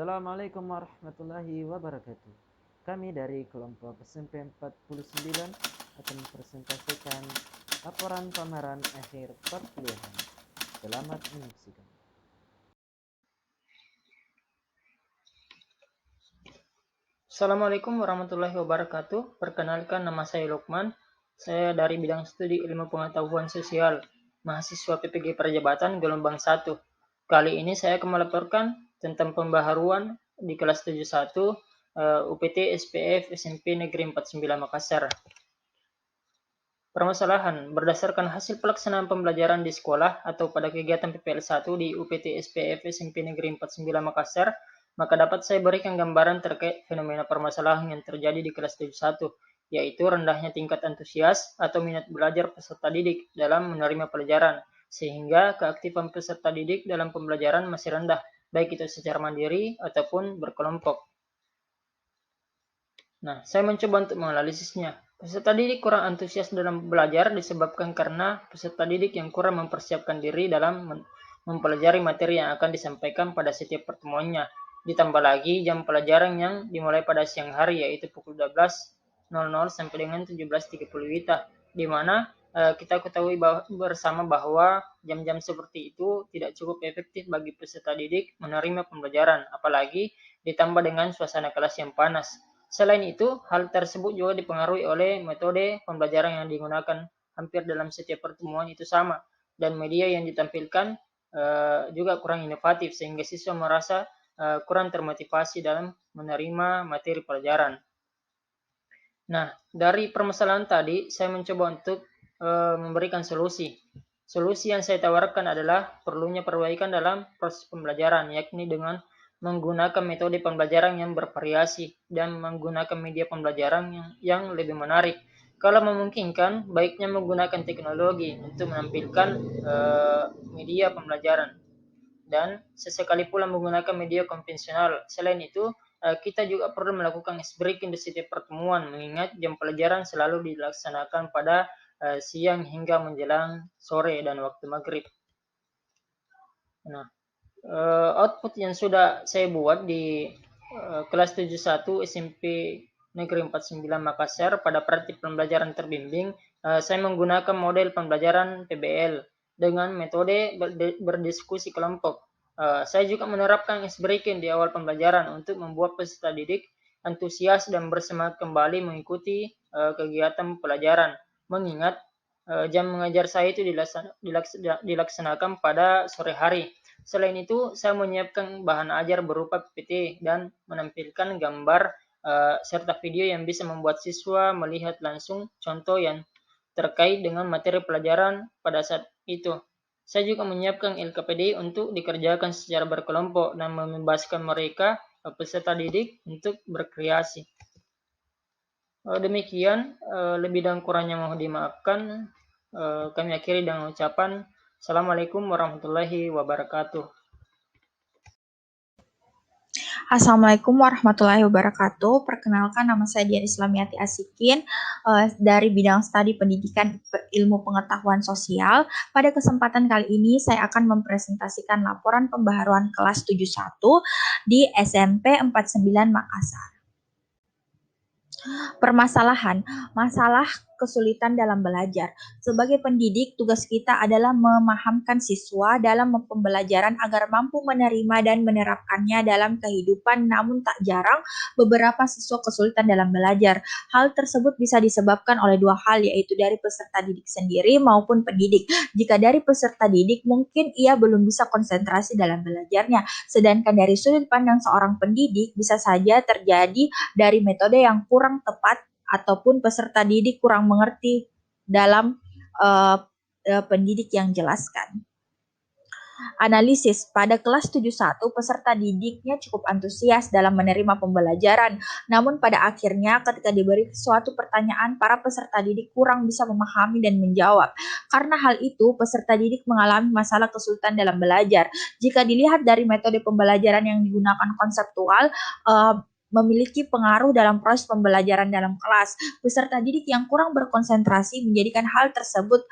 Assalamualaikum warahmatullahi wabarakatuh. Kami dari kelompok SMP 49 akan mempresentasikan laporan pameran akhir perkuliahan. Selamat menyaksikan. Assalamualaikum warahmatullahi wabarakatuh. Perkenalkan, nama saya Lukman. Saya dari bidang studi ilmu pengetahuan sosial, mahasiswa PPG Perjabatan gelombang 1. Kali ini saya akan melaporkan tentang pembaharuan di kelas 71 UPT SPF SMP Negeri 49 Makassar. Permasalahan, berdasarkan hasil pelaksanaan pembelajaran di sekolah atau pada kegiatan PPL 1 di UPT SPF SMP Negeri 49 Makassar, maka dapat saya berikan gambaran terkait fenomena permasalahan yang terjadi di kelas 71, yaitu rendahnya tingkat antusias atau minat belajar peserta didik dalam menerima pelajaran, sehingga keaktifan peserta didik dalam pembelajaran masih rendah, baik itu secara mandiri ataupun berkelompok. Nah, saya mencoba untuk menganalisisnya. Peserta didik kurang antusias dalam belajar disebabkan karena peserta didik yang kurang mempersiapkan diri dalam mempelajari materi yang akan disampaikan pada setiap pertemuannya. Ditambah lagi jam pelajaran yang dimulai pada siang hari, yaitu pukul 12.00 sampai dengan 17.30 WITA, di mana kita ketahui bersama bahwa jam-jam seperti itu tidak cukup efektif bagi peserta didik menerima pembelajaran, apalagi ditambah dengan suasana kelas yang panas. Selain itu, hal tersebut juga dipengaruhi oleh metode pembelajaran yang digunakan hampir dalam setiap pertemuan itu sama, dan media yang ditampilkan juga kurang inovatif sehingga siswa merasa kurang termotivasi dalam menerima materi pelajaran. Nah, dari permasalahan tadi, saya mencoba untuk memberikan solusi. Solusi yang saya tawarkan adalah perlunya perbaikan dalam proses pembelajaran, yakni dengan menggunakan metode pembelajaran yang bervariasi dan menggunakan media pembelajaran yang lebih menarik. Kalau memungkinkan, baiknya menggunakan teknologi untuk menampilkan media pembelajaran dan sesekali pula menggunakan media konvensional. Selain itu, kita juga perlu melakukan ice breaking di setiap pertemuan, mengingat jam pelajaran selalu dilaksanakan pada siang hingga menjelang sore dan waktu maghrib. Nah, output yang sudah saya buat di kelas 71 SMP Negeri 49 Makassar pada praktik pembelajaran terbimbing, saya menggunakan model pembelajaran PBL dengan metode berdiskusi kelompok. Saya juga menerapkan ice breaking di awal pembelajaran untuk membuat peserta didik antusias dan bersemangat kembali mengikuti kegiatan pelajaran, mengingat jam mengajar saya itu dilaksanakan pada sore hari. Selain itu, saya menyiapkan bahan ajar berupa PPT dan menampilkan gambar serta video yang bisa membuat siswa melihat langsung contoh yang terkait dengan materi pelajaran pada saat itu. Saya juga menyiapkan LKPD untuk dikerjakan secara berkelompok dan membebaskan mereka peserta didik untuk berkreasi. Demikian, lebih dan kurangnya mohon dimaafkan. Kami akhiri dengan ucapan Assalamualaikum warahmatullahi wabarakatuh. Assalamualaikum warahmatullahi wabarakatuh. Perkenalkan, nama saya Dian Islamiati Asikin dari bidang studi pendidikan ilmu pengetahuan sosial. Pada kesempatan kali ini saya akan mempresentasikan laporan pembaharuan kelas 71 di SMP 49 Makassar. Permasalahan, masalah kesulitan dalam belajar. Sebagai pendidik, tugas kita adalah memahamkan siswa dalam pembelajaran agar mampu menerima dan menerapkannya dalam kehidupan, namun tak jarang beberapa siswa kesulitan dalam belajar. Hal tersebut bisa disebabkan oleh dua hal, yaitu dari peserta didik sendiri maupun pendidik. Jika dari peserta didik, mungkin ia belum bisa konsentrasi dalam belajarnya, sedangkan dari sudut pandang seorang pendidik bisa saja terjadi dari metode yang kurang tepat ataupun peserta didik kurang mengerti dalam pendidik yang jelaskan. Analisis, pada kelas 71 peserta didiknya cukup antusias dalam menerima pembelajaran, namun pada akhirnya ketika diberi suatu pertanyaan, para peserta didik kurang bisa memahami dan menjawab. Karena hal itu, peserta didik mengalami masalah kesulitan dalam belajar. Jika dilihat dari metode pembelajaran yang digunakan konseptual, memiliki pengaruh dalam proses pembelajaran dalam kelas. Peserta didik yang kurang berkonsentrasi menjadikan hal tersebut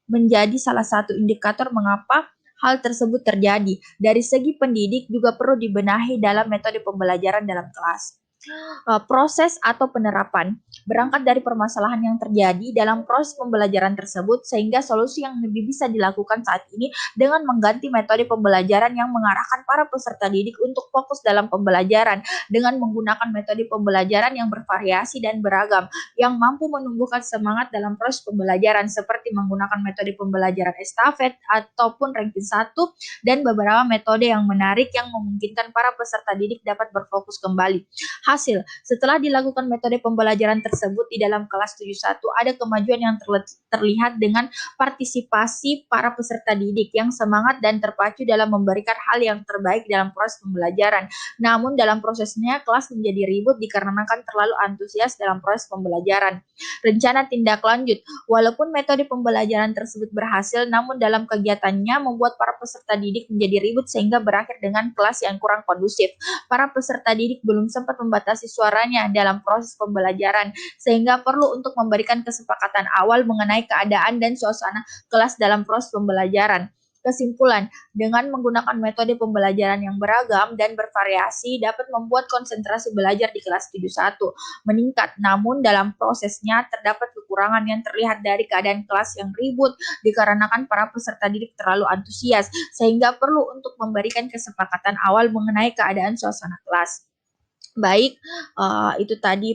menjadi salah satu indikator mengapa hal tersebut terjadi. Dari segi pendidik juga perlu dibenahi dalam metode pembelajaran dalam kelas. Proses atau penerapan berangkat dari permasalahan yang terjadi dalam proses pembelajaran tersebut, sehingga solusi yang lebih bisa dilakukan saat ini dengan mengganti metode pembelajaran yang mengarahkan para peserta didik untuk fokus dalam pembelajaran dengan menggunakan metode pembelajaran yang bervariasi dan beragam yang mampu menumbuhkan semangat dalam proses pembelajaran, seperti menggunakan metode pembelajaran estafet ataupun ranking 1 dan beberapa metode yang menarik yang memungkinkan para peserta didik dapat berfokus kembali. Hasil, setelah dilakukan metode pembelajaran tersebut di dalam kelas 71, ada kemajuan yang terlihat dengan partisipasi para peserta didik yang semangat dan terpacu dalam memberikan hal yang terbaik dalam proses pembelajaran. Namun dalam prosesnya kelas menjadi ribut dikarenakan terlalu antusias dalam proses pembelajaran. Rencana tindak lanjut, walaupun metode pembelajaran tersebut berhasil, namun dalam kegiatannya membuat para peserta didik menjadi ribut sehingga berakhir dengan kelas yang kurang kondusif. Para peserta didik belum sempat membatasi suaranya dalam proses pembelajaran, sehingga perlu untuk memberikan kesepakatan awal mengenai keadaan dan suasana kelas dalam proses pembelajaran. Kesimpulan, dengan menggunakan metode pembelajaran yang beragam dan bervariasi dapat membuat konsentrasi belajar di kelas 71 meningkat, namun dalam prosesnya terdapat kekurangan yang terlihat dari keadaan kelas yang ribut dikarenakan para peserta didik terlalu antusias, sehingga perlu untuk memberikan kesepakatan awal mengenai keadaan suasana kelas. Baik, itu tadi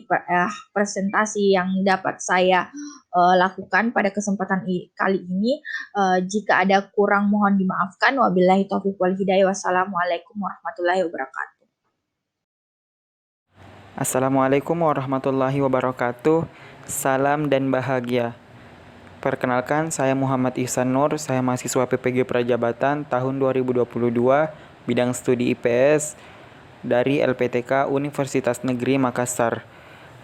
presentasi yang dapat saya lakukan pada kesempatan kali ini. Jika ada kurang mohon dimaafkan. Wabillahi taufiq wal hidayah. Wassalamualaikum warahmatullahi wabarakatuh. Assalamualaikum warahmatullahi wabarakatuh. Salam dan bahagia. Perkenalkan, saya Muhammad Ihsan Nur. Saya mahasiswa PPG Prajabatan tahun 2022, bidang studi IPS dari LPTK Universitas Negeri Makassar.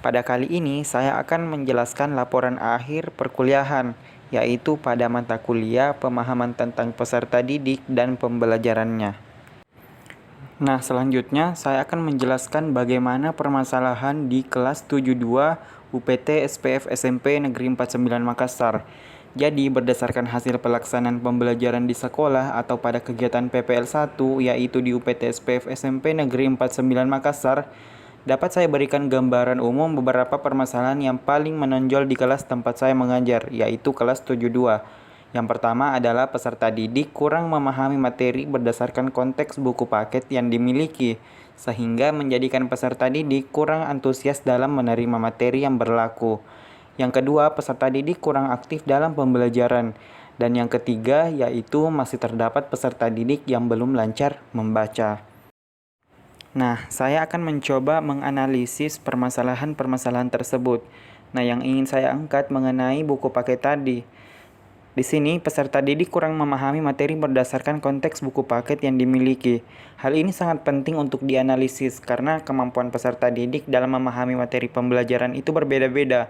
Pada kali ini saya akan menjelaskan laporan akhir perkuliahan, yaitu pada mata kuliah pemahaman tentang peserta didik dan pembelajarannya. Nah, selanjutnya saya akan menjelaskan bagaimana permasalahan di kelas 72 UPT SPF SMP Negeri 49 Makassar. Jadi, berdasarkan hasil pelaksanaan pembelajaran di sekolah atau pada kegiatan PPL 1, yaitu di UPT SPF SMP Negeri 49 Makassar, dapat saya berikan gambaran umum beberapa permasalahan yang paling menonjol di kelas tempat saya mengajar, yaitu kelas 72. Yang pertama adalah peserta didik kurang memahami materi berdasarkan konteks buku paket yang dimiliki, sehingga menjadikan peserta didik kurang antusias dalam menerima materi yang berlaku. Yang kedua, peserta didik kurang aktif dalam pembelajaran. Dan yang ketiga, yaitu masih terdapat peserta didik yang belum lancar membaca. Nah, saya akan mencoba menganalisis permasalahan-permasalahan tersebut. Nah, yang ingin saya angkat mengenai buku paket tadi. Di sini, peserta didik kurang memahami materi berdasarkan konteks buku paket yang dimiliki. Hal ini sangat penting untuk dianalisis karena kemampuan peserta didik dalam memahami materi pembelajaran itu berbeda-beda.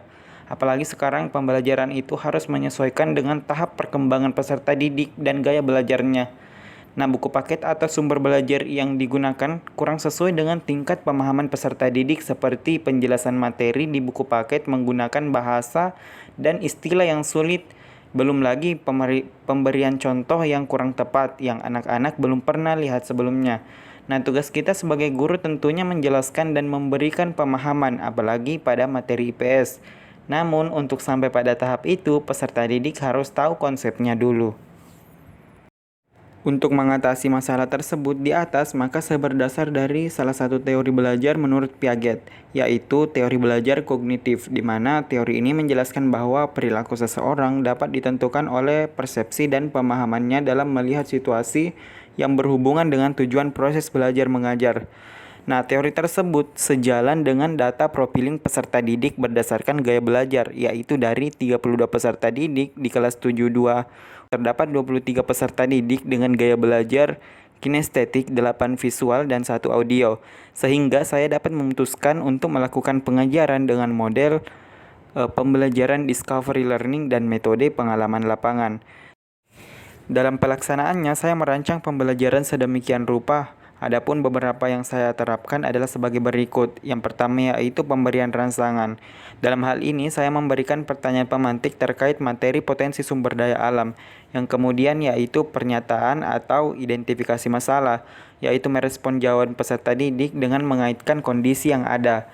Apalagi sekarang pembelajaran itu harus menyesuaikan dengan tahap perkembangan peserta didik dan gaya belajarnya. Nah, buku paket atau sumber belajar yang digunakan kurang sesuai dengan tingkat pemahaman peserta didik, seperti penjelasan materi di buku paket menggunakan bahasa dan istilah yang sulit. Belum lagi pemberian contoh yang kurang tepat yang anak-anak belum pernah lihat sebelumnya. Nah, tugas kita sebagai guru tentunya menjelaskan dan memberikan pemahaman, apalagi pada materi IPS. Namun, untuk sampai pada tahap itu, peserta didik harus tahu konsepnya dulu. Untuk mengatasi masalah tersebut di atas, maka saya berdasar dari salah satu teori belajar menurut Piaget, yaitu teori belajar kognitif, di mana teori ini menjelaskan bahwa perilaku seseorang dapat ditentukan oleh persepsi dan pemahamannya dalam melihat situasi yang berhubungan dengan tujuan proses belajar mengajar. Nah, teori tersebut sejalan dengan data profiling peserta didik berdasarkan gaya belajar, yaitu dari 32 peserta didik di kelas 72, terdapat 23 peserta didik dengan gaya belajar kinestetik, 8 visual, dan 1 audio. Sehingga saya dapat memutuskan untuk melakukan pengajaran dengan model pembelajaran discovery learning dan metode pengalaman lapangan. Dalam pelaksanaannya, saya merancang pembelajaran sedemikian rupa Adapun beberapa yang saya terapkan adalah sebagai berikut. Yang pertama yaitu pemberian rangsangan. Dalam hal ini saya memberikan pertanyaan pemantik terkait materi potensi sumber daya alam. Yang kemudian yaitu pernyataan atau identifikasi masalah, yaitu merespon jawaban peserta didik dengan mengaitkan kondisi yang ada.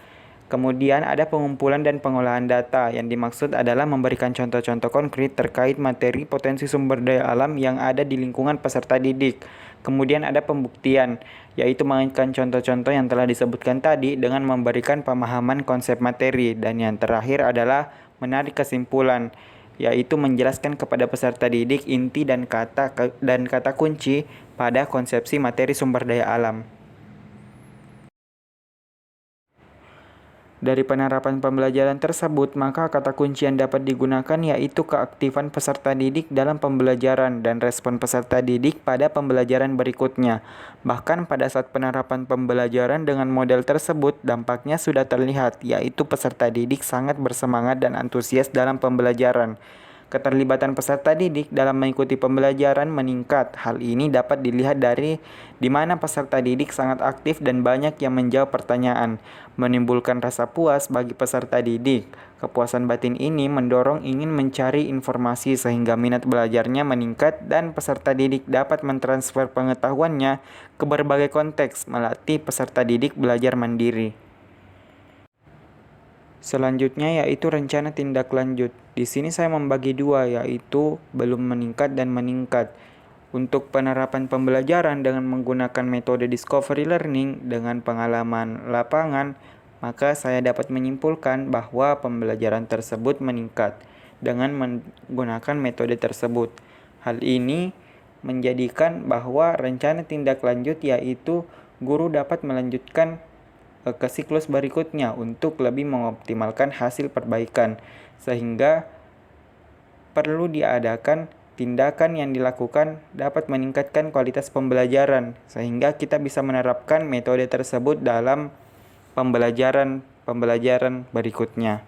Kemudian ada pengumpulan dan pengolahan data. Yang dimaksud adalah memberikan contoh-contoh konkret terkait materi potensi sumber daya alam yang ada di lingkungan peserta didik. Kemudian ada pembuktian, yaitu mengaitkan contoh-contoh yang telah disebutkan tadi dengan memberikan pemahaman konsep materi. Dan yang terakhir adalah menarik kesimpulan, yaitu menjelaskan kepada peserta didik inti dan kata kunci pada konsepsi materi sumber daya alam. Dari penerapan pembelajaran tersebut, maka kata kunci yang dapat digunakan yaitu keaktifan peserta didik dalam pembelajaran dan respon peserta didik pada pembelajaran berikutnya. Bahkan pada saat penerapan pembelajaran dengan model tersebut, dampaknya sudah terlihat, yaitu peserta didik sangat bersemangat dan antusias dalam pembelajaran. Keterlibatan peserta didik dalam mengikuti pembelajaran meningkat. Hal ini dapat dilihat dari di mana peserta didik sangat aktif dan banyak yang menjawab pertanyaan, menimbulkan rasa puas bagi peserta didik. Kepuasan batin ini mendorong ingin mencari informasi sehingga minat belajarnya meningkat dan peserta didik dapat mentransfer pengetahuannya ke berbagai konteks, melatih peserta didik belajar mandiri. Selanjutnya yaitu rencana tindak lanjut. Di sini saya membagi dua, yaitu belum meningkat dan meningkat. Untuk penerapan pembelajaran dengan menggunakan metode discovery learning dengan pengalaman lapangan, maka saya dapat menyimpulkan bahwa pembelajaran tersebut meningkat dengan menggunakan metode tersebut. Hal ini menjadikan bahwa rencana tindak lanjut yaitu guru dapat melanjutkan ke siklus berikutnya untuk lebih mengoptimalkan hasil perbaikan, sehingga perlu diadakan tindakan yang dilakukan dapat meningkatkan kualitas pembelajaran, sehingga kita bisa menerapkan metode tersebut dalam pembelajaran berikutnya.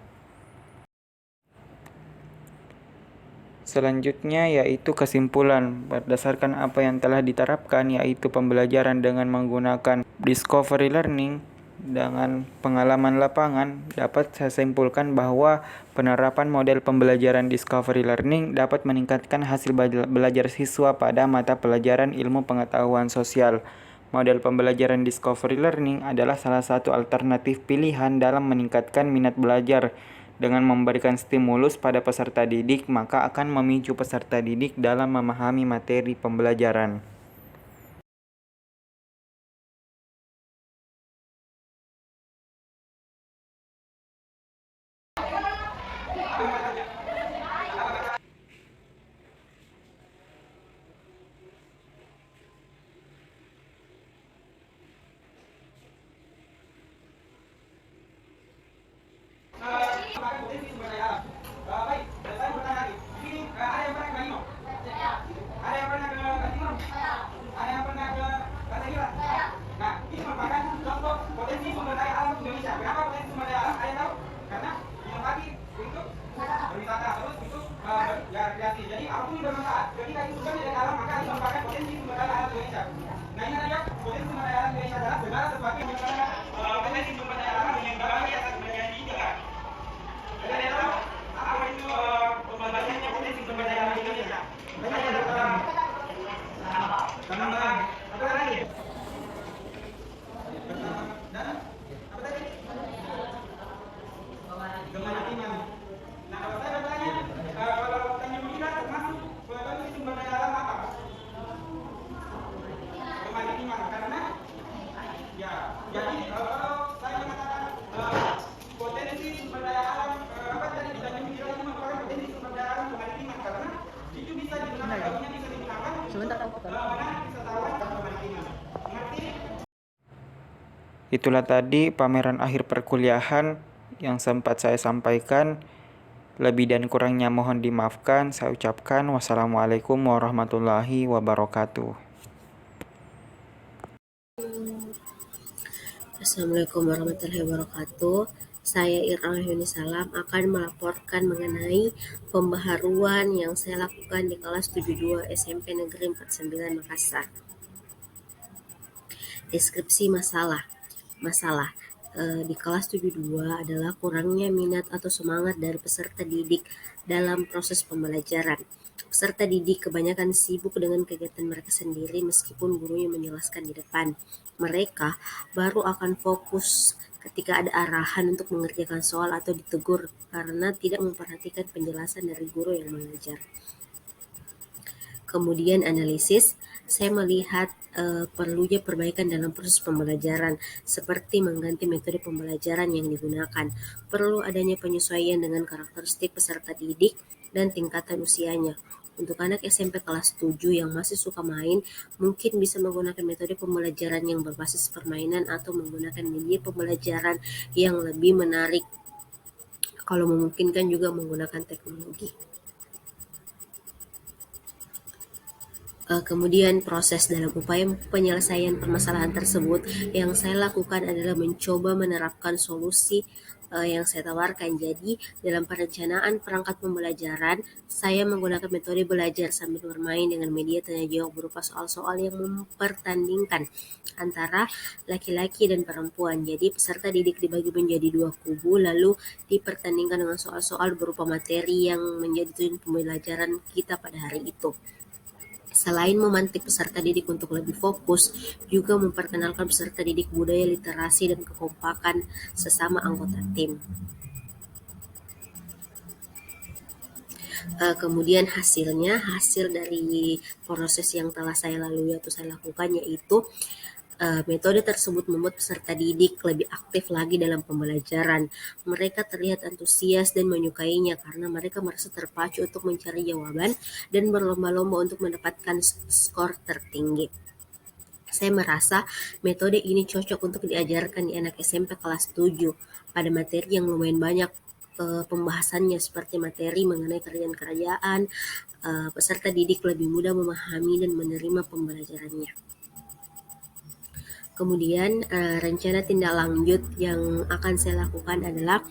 Selanjutnya yaitu kesimpulan. Berdasarkan apa yang telah diterapkan, yaitu pembelajaran dengan menggunakan discovery learning dengan pengalaman lapangan, dapat saya simpulkan bahwa penerapan model pembelajaran discovery learning dapat meningkatkan hasil belajar siswa pada mata pelajaran ilmu pengetahuan sosial. Model pembelajaran discovery learning adalah salah satu alternatif pilihan dalam meningkatkan minat belajar. Dengan memberikan stimulus pada peserta didik, maka akan memicu peserta didik dalam memahami materi pembelajaran. Itulah tadi pameran akhir perkuliahan yang sempat saya sampaikan. Lebih dan kurangnya mohon dimaafkan. Saya ucapkan wassalamualaikum warahmatullahi wabarakatuh. Assalamualaikum warahmatullahi wabarakatuh. Saya Irma Yuni Salam akan melaporkan mengenai pembaharuan yang saya lakukan di kelas 72 SMP Negeri 49 Makassar. Deskripsi masalah. Masalah di kelas 72 adalah kurangnya minat atau semangat dari peserta didik dalam proses pembelajaran. Peserta didik kebanyakan sibuk dengan kegiatan mereka sendiri meskipun gurunya menjelaskan di depan. Mereka baru akan fokus ketika ada arahan untuk mengerjakan soal atau ditegur karena tidak memperhatikan penjelasan dari guru yang mengajar. Kemudian analisis, saya melihat perlunya perbaikan dalam proses pembelajaran, seperti mengganti metode pembelajaran yang digunakan. Perlu adanya penyesuaian dengan karakteristik peserta didik dan tingkatan usianya. Untuk anak SMP kelas 7 yang masih suka main, mungkin bisa menggunakan metode pembelajaran yang berbasis permainan atau menggunakan media pembelajaran yang lebih menarik. Kalau memungkinkan juga menggunakan teknologi. Kemudian proses dalam upaya penyelesaian permasalahan tersebut yang saya lakukan adalah mencoba menerapkan solusi yang saya tawarkan. Jadi dalam perencanaan perangkat pembelajaran, saya menggunakan metode belajar sambil bermain dengan media tanya jawab berupa soal-soal yang mempertandingkan antara laki-laki dan perempuan. Jadi peserta didik dibagi menjadi dua kubu lalu dipertandingkan dengan soal-soal berupa materi yang menjadi tujuan pembelajaran kita pada hari itu. Selain memantik peserta didik untuk lebih fokus, juga memperkenalkan peserta didik budaya literasi dan kekompakan sesama anggota tim. Kemudian hasil dari proses yang telah saya lalui atau saya lakukan yaitu metode tersebut membuat peserta didik lebih aktif lagi dalam pembelajaran. Mereka terlihat antusias dan menyukainya karena mereka merasa terpacu untuk mencari jawaban dan berlomba-lomba untuk mendapatkan skor tertinggi. Saya merasa metode ini cocok untuk diajarkan di anak SMP kelas 7 pada materi yang lumayan banyak pembahasannya seperti materi mengenai kerajaan-kerajaan. Peserta didik lebih mudah memahami dan menerima pembelajarannya. Kemudian rencana tindak lanjut yang akan saya lakukan adalah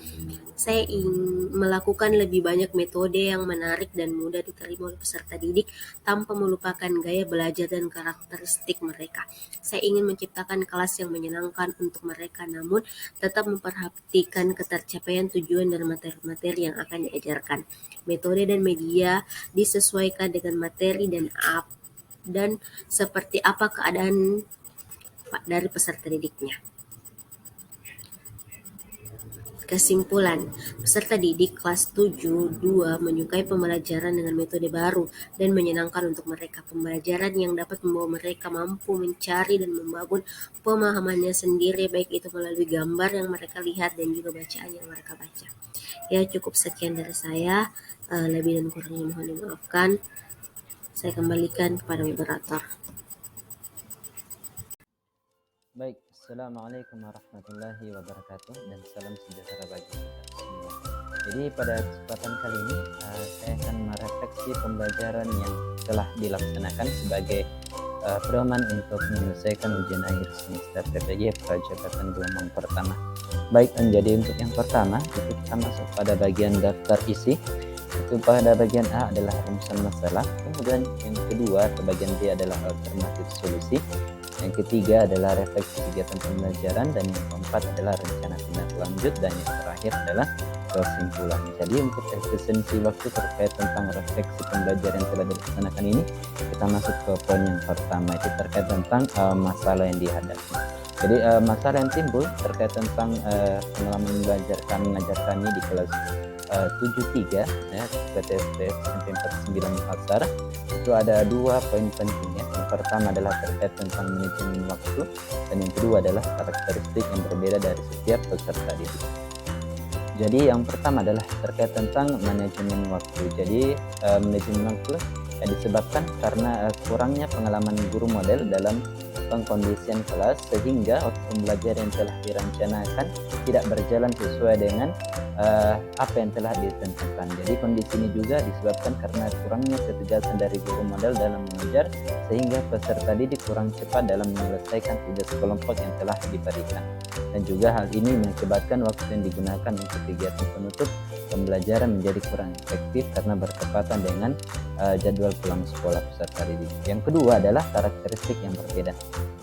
saya ingin melakukan lebih banyak metode yang menarik dan mudah diterima oleh peserta didik tanpa melupakan gaya belajar dan karakteristik mereka. Saya ingin menciptakan kelas yang menyenangkan untuk mereka namun tetap memperhatikan ketercapaian tujuan dan materi-materi yang akan diajarkan. Metode dan media disesuaikan dengan materi dan seperti apa keadaan dari peserta didiknya. Kesimpulan, peserta didik kelas 7-2 menyukai pembelajaran dengan metode baru dan menyenangkan untuk mereka. Pembelajaran yang dapat membawa mereka mampu mencari dan membangun pemahamannya sendiri, baik itu melalui gambar yang mereka lihat dan juga bacaan yang mereka baca. Ya, cukup sekian dari saya. Lebih dan kurangnya mohon dimaafkan. Saya kembalikan kepada moderator. Baik, Assalamualaikum warahmatullahi wabarakatuh dan salam sejahtera bagi kita semua. Jadi pada kesempatan kali ini saya akan merefleksi pembelajaran yang telah dilaksanakan sebagai pedoman untuk menyelesaikan ujian akhir semester PPG Prajabatan gelombang pertama. Baik, jadi untuk yang pertama itu kita masuk pada bagian daftar isi. Itu pada bagian A adalah rumusan masalah, kemudian yang kedua atau bagian B adalah alternatif solusi. Yang ketiga adalah refleksi kegiatan pembelajaran dan yang keempat adalah rencana tindak lanjut dan yang terakhir adalah kesimpulan. Jadi untuk efisiensi waktu terkait tentang refleksi pembelajaran yang telah dilaksanakan ini, kita masuk ke poin yang pertama, itu terkait tentang masalah yang dihadapi. Jadi masalah yang timbul terkait tentang pengalaman belajar kami mengajar kami di kelas 73 ya, PTSD SMP 49 Makassar. Itu ada dua poin penting ya. Yang pertama adalah terkait tentang manajemen waktu dan yang kedua adalah karakteristik yang berbeda dari setiap peserta didik. Jadi yang pertama adalah terkait tentang manajemen waktu. Jadi manajemen waktu disebabkan karena kurangnya pengalaman guru model dalam pengkondisian kelas sehingga waktu pembelajaran yang telah direncanakan tidak berjalan sesuai dengan apa yang telah ditentukan. Jadi kondisi ini juga disebabkan karena kurangnya ketegasan dari guru model dalam mengajar sehingga peserta didik kurang cepat dalam menyelesaikan tugas kelompok yang telah diberikan. Dan juga hal ini mengakibatkan waktu yang digunakan untuk kegiatan penutup pembelajaran menjadi kurang efektif karena bertepatan dengan jadwal pulang sekolah peserta didik. Yang kedua adalah karakteristik yang berbeda.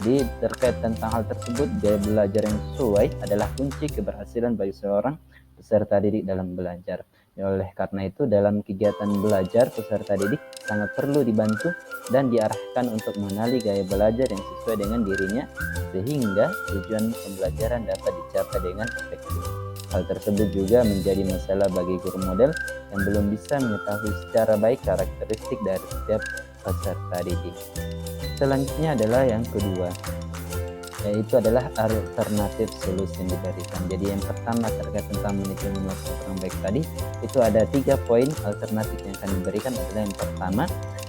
Jadi terkait tentang hal tersebut, gaya belajar yang sesuai adalah kunci keberhasilan bagi seorang peserta didik dalam belajar. Oleh karena itu, dalam kegiatan belajar, peserta didik sangat perlu dibantu dan diarahkan untuk mengenali gaya belajar yang sesuai dengan dirinya, sehingga tujuan pembelajaran dapat dicapai dengan efektif. Hal tersebut juga menjadi masalah bagi guru model yang belum bisa mengetahui secara baik karakteristik dari setiap peserta didik. Selanjutnya adalah yang kedua, yaitu adalah alternatif solusi yang diberikan. Jadi yang pertama terkait tentang manajemen waktu kurang baik tadi, itu ada 3 poin alternatif yang akan diberikan. Adalah yang pertama,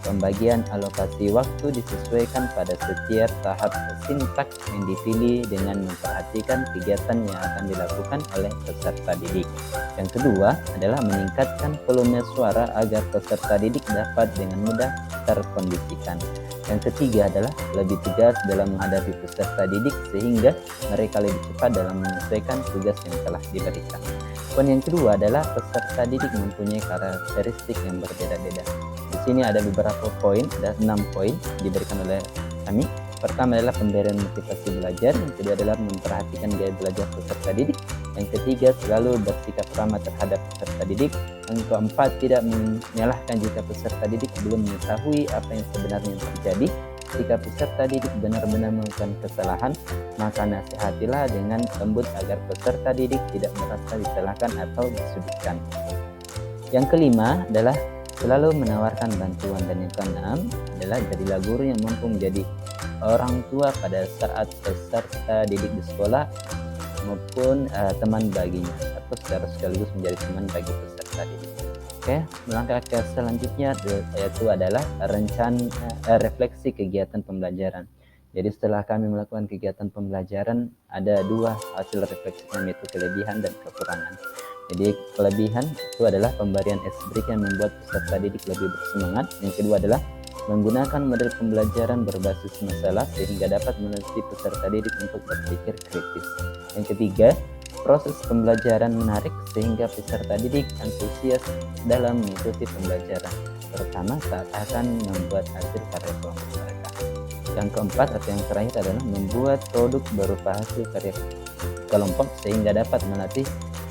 pembagian alokasi waktu disesuaikan pada setiap tahap sintaks yang dipilih dengan memperhatikan kegiatan yang akan dilakukan oleh peserta didik. Yang kedua adalah meningkatkan volume suara agar peserta didik dapat dengan mudah terkondisikan. Yang ketiga adalah lebih tegas dalam menghadapi peserta didik sehingga mereka lebih cepat dalam menyelesaikan tugas yang telah diberikan. Poin yang kedua adalah peserta didik mempunyai karakteristik yang berbeda-beda. Di sini ada beberapa poin, ada 6 poin diberikan oleh kami. Pertama adalah pemberian motivasi belajar, yang kedua adalah memperhatikan gaya belajar peserta didik, yang ketiga selalu bersikap ramah terhadap peserta didik, yang keempat tidak menyalahkan jika peserta didik belum mengetahui apa yang sebenarnya terjadi. Jika peserta didik benar-benar melakukan kesalahan, maka nasihatilah dengan lembut agar peserta didik tidak merasa disalahkan atau disudutkan. Yang kelima adalah selalu menawarkan bantuan, dan yang keenam adalah jadilah guru yang mampu menjadi orang tua pada saat peserta didik di sekolah maupun teman baginya, atau secara sekaligus menjadi teman bagi peserta didik. Oke, melangkah ke selanjutnya yaitu adalah refleksi kegiatan pembelajaran. Jadi setelah kami melakukan kegiatan pembelajaran, ada 2 hasil refleksi kami, yaitu kelebihan dan kekurangan. Jadi kelebihan itu adalah pemberian ice break yang membuat peserta didik lebih bersemangat. Yang kedua adalah menggunakan model pembelajaran berbasis masalah sehingga dapat melatih peserta didik untuk berpikir kritis. Yang ketiga, proses pembelajaran menarik sehingga peserta didik antusias dalam mengikuti pembelajaran, terutama saat akan membuat hasil karya kelompok mereka. Yang keempat atau yang terakhir adalah membuat produk berupa hasil karya kelompok sehingga dapat melatih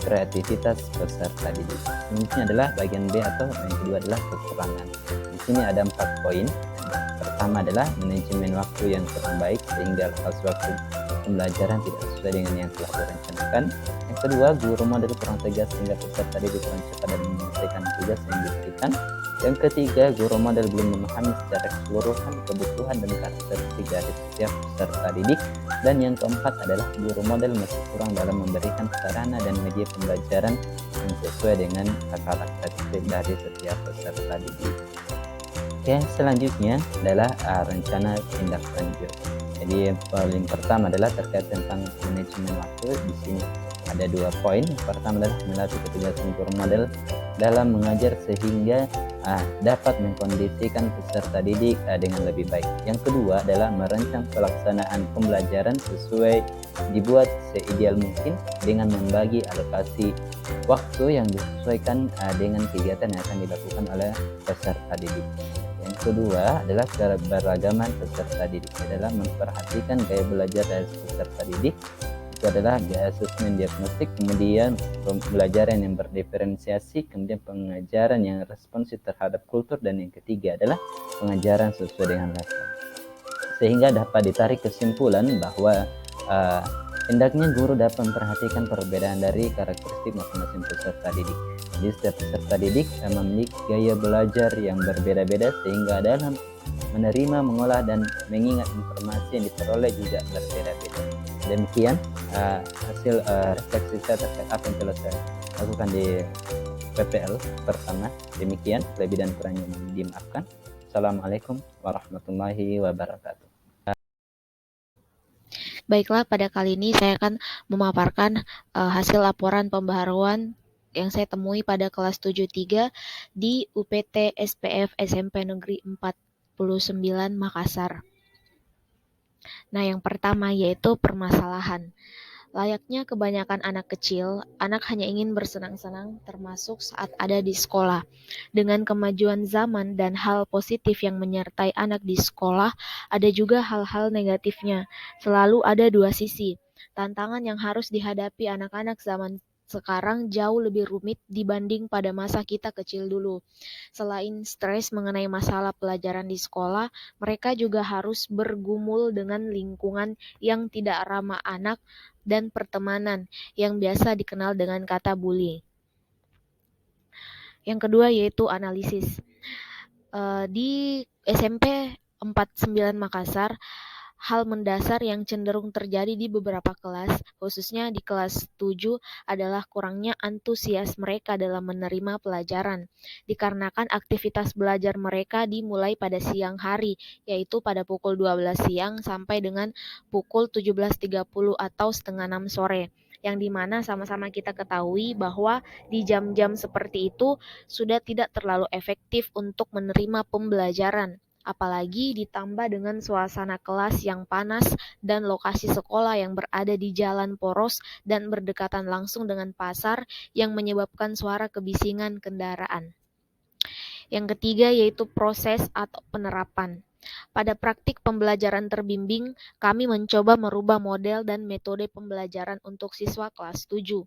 kreativitas peserta didik. Selanjutnya adalah bagian B atau yang kedua adalah kekurangan. Di sini ada 4 poin. Pertama adalah manajemen waktu yang kurang baik sehingga alokasi waktu pembelajaran tidak sesuai dengan yang telah direncanakan. Yang kedua, guru model kurang tegas sehingga peserta didik kurang cepat dalam menyelesaikan tugas yang diberikan. Yang ketiga, guru model belum memahami secara keseluruhan kebutuhan dan karakteristik dari setiap peserta didik. Dan yang keempat adalah guru model masih kurang dalam memberikan sarana dan media pembelajaran yang sesuai dengan karakteristik dari setiap peserta didik. Oke, selanjutnya adalah rencana tindak lanjut. Jadi yang paling pertama adalah terkait tentang manajemen waktu. Di sini ada 2 poin. Pertama adalah melatih ketegasan guru model dalam mengajar sehingga dapat mengkondisikan peserta didik dengan lebih baik. Yang kedua adalah merancang pelaksanaan pembelajaran sesuai dibuat seideal mungkin dengan membagi alokasi waktu yang disesuaikan dengan kegiatan yang akan dilakukan oleh peserta didik. Yang kedua adalah keberagaman peserta didik, adalah memperhatikan gaya belajar dari peserta didik. Itu adalah gaya asesmen diagnostik, kemudian pembelajaran yang berdiferensiasi, kemudian pengajaran yang responsif terhadap kultur, dan yang ketiga adalah pengajaran sesuai dengan level. Sehingga dapat ditarik kesimpulan bahwa hendaknya guru dapat memperhatikan perbedaan dari karakteristik masing-masing peserta didik. Jadi setiap peserta didik memiliki gaya belajar yang berbeda-beda sehingga dalam menerima, mengolah, dan mengingat informasi yang diperoleh juga berbeda-beda. Demikian hasil refleksi saya terkait apa yang telah saya lakukan di PPL pertama. Demikian, lebih dan kurangnya dimaafkan. Assalamualaikum warahmatullahi wabarakatuh. Baiklah, pada kali ini saya akan memaparkan hasil laporan pembaharuan yang saya temui pada kelas 73 di UPT SPF SMP Negeri 49 Makassar. Nah, yang pertama yaitu permasalahan. Layaknya kebanyakan anak kecil, anak hanya ingin bersenang-senang termasuk saat ada di sekolah. Dengan kemajuan zaman dan hal positif yang menyertai anak di sekolah, ada juga hal-hal negatifnya. Selalu ada dua sisi. Tantangan yang harus dihadapi anak-anak zaman sekarang jauh lebih rumit dibanding pada masa kita kecil dulu. Selain stres mengenai masalah pelajaran di sekolah, mereka juga harus bergumul dengan lingkungan yang tidak ramah anak dan pertemanan yang biasa dikenal dengan kata bully. Yang kedua yaitu analisis. Di SMP 49 Makassar, hal mendasar yang cenderung terjadi di beberapa kelas, khususnya di kelas 7, adalah kurangnya antusias mereka dalam menerima pelajaran, dikarenakan aktivitas belajar mereka dimulai pada siang hari, yaitu pada pukul 12 siang sampai dengan pukul 17.30 atau setengah 6 sore, yang dimana sama-sama kita ketahui bahwa di jam-jam seperti itu sudah tidak terlalu efektif untuk menerima pembelajaran. Apalagi ditambah dengan suasana kelas yang panas dan lokasi sekolah yang berada di jalan poros dan berdekatan langsung dengan pasar yang menyebabkan suara kebisingan kendaraan. Yang ketiga yaitu proses atau penerapan. Pada praktik pembelajaran terbimbing, kami mencoba merubah model dan metode pembelajaran untuk siswa kelas 7.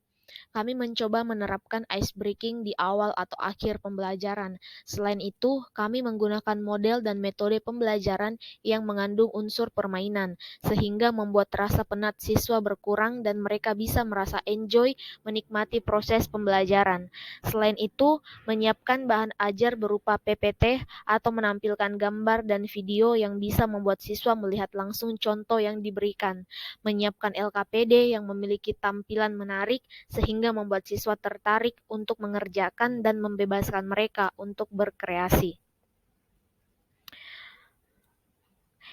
Kami mencoba menerapkan ice breaking di awal atau akhir pembelajaran. Selain itu, kami menggunakan model dan metode pembelajaran yang mengandung unsur permainan, sehingga membuat rasa penat siswa berkurang dan mereka bisa merasa enjoy menikmati proses pembelajaran. Selain itu, menyiapkan bahan ajar berupa PPT atau menampilkan gambar dan video yang bisa membuat siswa melihat langsung contoh yang diberikan. Menyiapkan LKPD yang memiliki tampilan menarik sehingga membuat siswa tertarik untuk mengerjakan dan membebaskan mereka untuk berkreasi.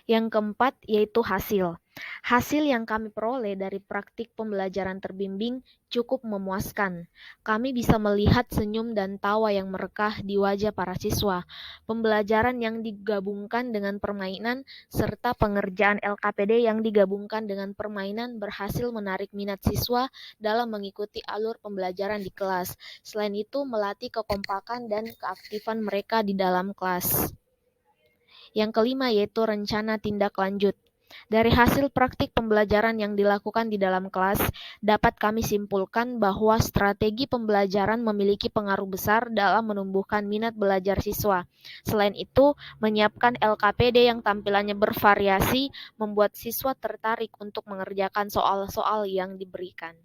Yang keempat yaitu hasil. Hasil yang kami peroleh dari praktik pembelajaran terbimbing cukup memuaskan. Kami bisa melihat senyum dan tawa yang merekah di wajah para siswa. Pembelajaran yang digabungkan dengan permainan serta pengerjaan LKPD yang digabungkan dengan permainan berhasil menarik minat siswa dalam mengikuti alur pembelajaran di kelas. Selain itu, melatih kekompakan dan keaktifan mereka di dalam kelas. Yang kelima yaitu rencana tindak lanjut. Dari hasil praktik pembelajaran yang dilakukan di dalam kelas, dapat kami simpulkan bahwa strategi pembelajaran memiliki pengaruh besar dalam menumbuhkan minat belajar siswa. Selain itu, menyiapkan LKPD yang tampilannya bervariasi membuat siswa tertarik untuk mengerjakan soal-soal yang diberikan.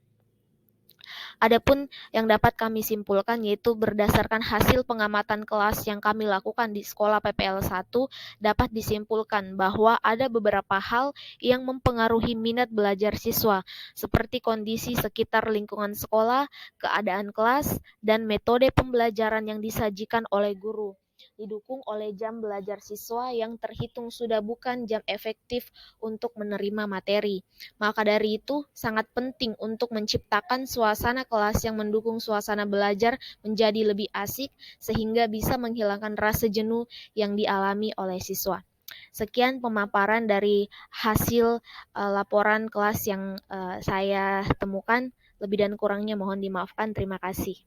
Adapun yang dapat kami simpulkan yaitu berdasarkan hasil pengamatan kelas yang kami lakukan di sekolah PPL 1 dapat disimpulkan bahwa ada beberapa hal yang mempengaruhi minat belajar siswa seperti kondisi sekitar lingkungan sekolah, keadaan kelas, dan metode pembelajaran yang disajikan oleh guru. Didukung oleh jam belajar siswa yang terhitung sudah bukan jam efektif untuk menerima materi. Maka dari itu, sangat penting untuk menciptakan suasana kelas yang mendukung suasana belajar menjadi lebih asik sehingga bisa menghilangkan rasa jenuh yang dialami oleh siswa. Sekian pemaparan dari hasil laporan kelas yang saya temukan. Lebih dan kurangnya mohon dimaafkan. Terima kasih.